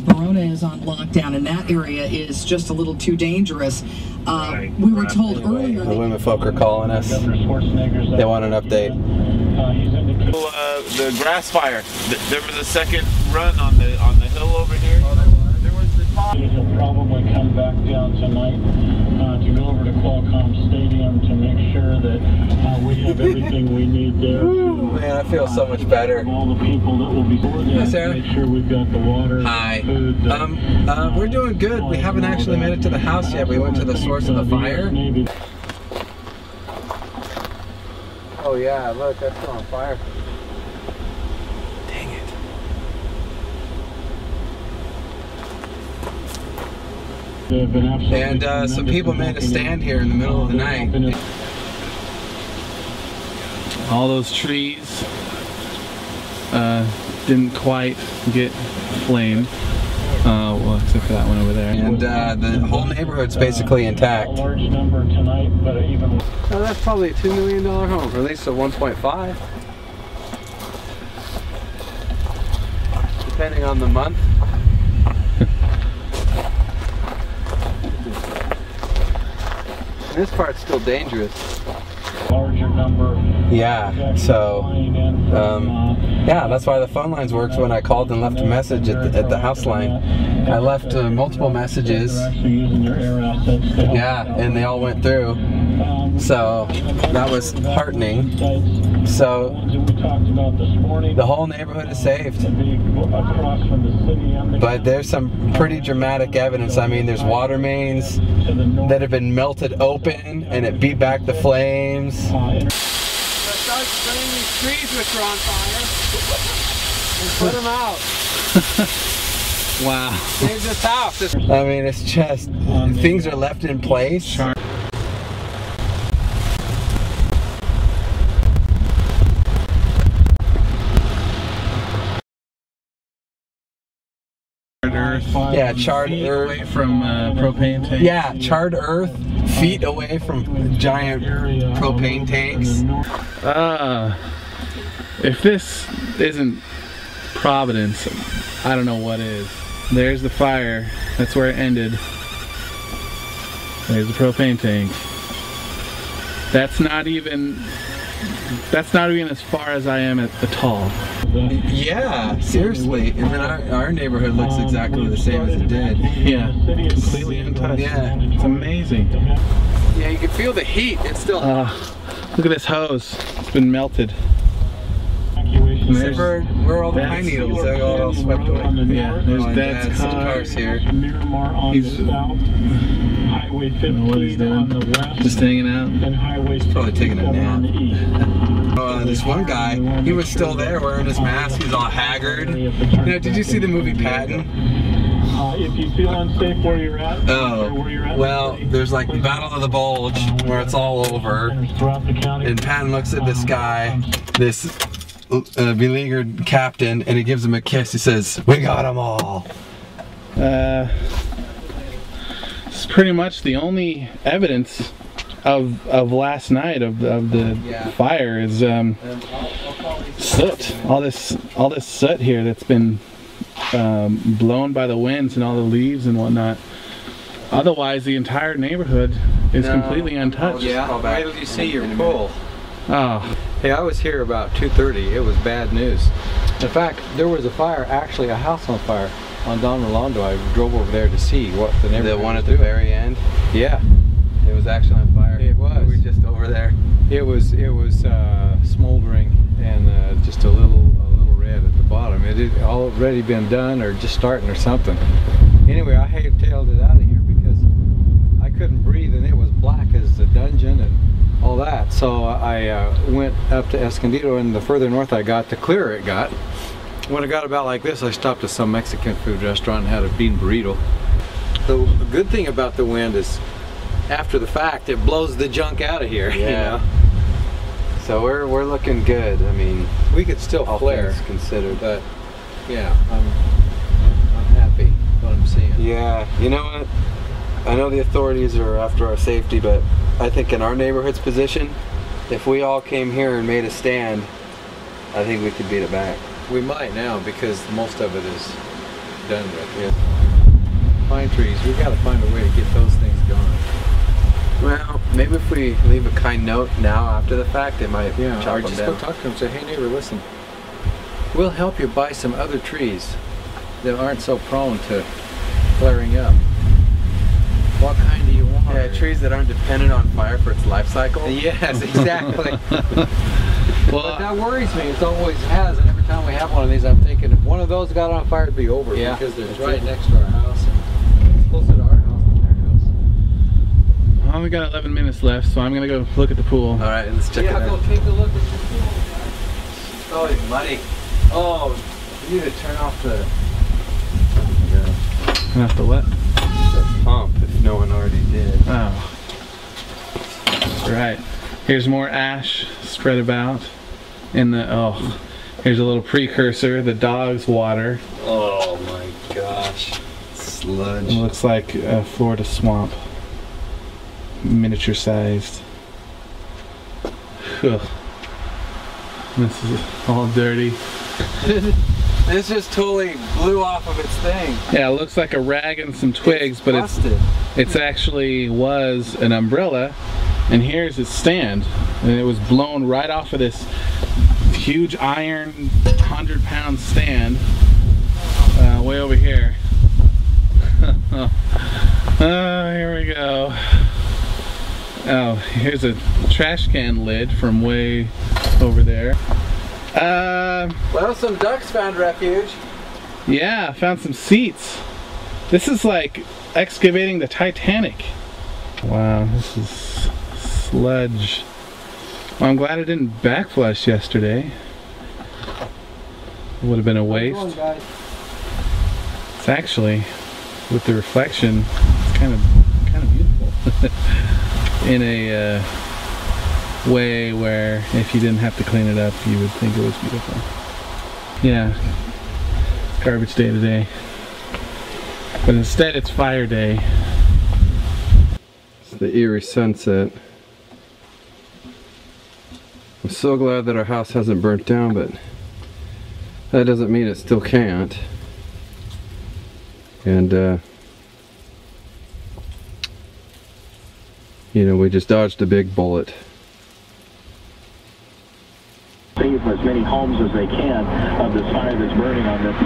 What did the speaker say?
Verona is on lockdown, and that area is just a little too dangerous. We were told earlier the women folk are calling us. They want an update. The grass fire. There was a second run on the hill over here. There was the top. We'll probably come back down tonight to go over to Qualcomm Stadium to make sure that we have everything we need there. Man, I feel so much better. All the people that will be there. Hi, Sarah. Make sure we've got the water. Hi. Food, we're doing good. We haven't actually made it to the house yet. We went to the source of the fire. Oh yeah, look, that's still on fire. Dang it. And some people made a stand here in the middle of the night. All those trees didn't quite get flamed. Well, except for that one over there. And the whole neighborhood's basically intact. Oh, that's probably a $2 million home, or at least a 1.5. Depending on the month. This part's still dangerous. Larger number. Yeah, so yeah, that's why the phone lines works when I called and left a message at the house line. I left multiple messages. Yeah, and they all went through. So that was heartening. So the whole neighborhood is saved. But there's some pretty dramatic evidence. I mean, there's water mains that have been melted open and it beat back the flames. Let's start spraying these trees which are on fire and put them out. Wow. Save this house. I mean, it's just, things are left in place. Yeah, charred earth. Away from propane tanks. Yeah, charred earth, feet away from giant propane tanks. If this isn't Providence, I don't know what is. There's the fire. That's where it ended. There's the propane tank. That's not even as far as I am at all. Yeah, seriously. And then our neighborhood looks exactly the same as it did. Yeah, completely untouched. Yeah. It's amazing. Yeah, you can feel the heat. It's still... Look at this hose. It's been melted. Where are all the pine needles? They got all swept away. Yeah, there's Dad's cars here. He's... I don't know what he's doing. Just hanging out. He's probably taking a nap. This one guy, he was still there wearing his mask. He's all haggard. You know, did you see the movie Patton? If you feel unsafe where you're at, well, there's like the Battle of the Bulge where it's all over. And Patton looks at this guy, this beleaguered captain, and he gives him a kiss. He says, "We got them all." It's pretty much the only evidence of last night of the fire is soot. All this soot here that's been blown by the winds and all the leaves and whatnot. Otherwise, the entire neighborhood is completely untouched. Yeah, wait till you see your pool. Oh. Hey, I was here about 2:30. It was bad news. In fact, there was a fire, actually a house on fire on Don Rolando. I drove over there to see what the neighborhood The one at the very end? Yeah. It was actually on fire. It was. We were just over there. It was smoldering and just a little red at the bottom. It had already been done or just starting or something. Anyway, I tailed it out of here because I couldn't breathe and it was black as the dungeon and all that. So I went up to Escondido, and the further north I got, the clearer it got. When it got about like this, I stopped at some Mexican food restaurant and had a bean burrito. The good thing about the wind is, after the fact, it blows the junk out of here. Yeah. You know? So we're looking good. I mean, we could still flare, considered, but yeah, I'm happy what I'm seeing. Yeah, you know what? I know the authorities are after our safety, but I think in our neighborhood's position, if we all came here and made a stand, I think we could beat it back. We might now, because most of it is done with. Pine trees, we got to find a way to get those things gone. Well, maybe if we leave a kind note now after the fact, they might Yeah, chop or them just down. go talk to them and say, hey neighbor, listen, we'll help you buy some other trees that aren't so prone to flaring up. What kind do you want? Yeah, trees that aren't dependent on fire for its life cycle. Yes, exactly. Well, But that worries me. It always has, and every time we have one of these, I'm thinking if one of those got on fire, it'd be over. Yeah, because it's right next to our house, and it's closer to our house than their house. I only got 11 minutes left, so I'm gonna go look at the pool. All right, let's check it Yeah, out. go take a look at your pool. Oh, it's muddy. Oh, you need to turn off the. Turn off the what? The pump, if no one already did. Oh. Right. Here's more ash spread about. In the, oh, here's a little precursor, the dog's water. Oh my gosh. Sludge. It looks like a Florida swamp. Miniature sized. Ugh. This is all dirty. This just totally blew off of its thing. Yeah, it looks like a rag and some twigs, but busted. it's actually was an umbrella, and here's its stand, and it was blown right off of this huge iron 100-pound stand way over here. Here we go. Oh, here's a trash can lid from way over there. Well, some ducks found refuge. Yeah, I found some seats. This is like excavating the Titanic. Wow, this is sludge. Well, I'm glad I didn't backflush yesterday. It would have been a waste. It's actually, with the reflection, it's kind of beautiful. In a way where if you didn't have to clean it up, you would think it was beautiful. Yeah, it's garbage day today. But instead it's fire day. It's the eerie sunset. I'm so glad that our house hasn't burnt down, but that doesn't mean it still can't. And you know, we just dodged a big bullet. Save as many homes as they can of this fire that's burning on this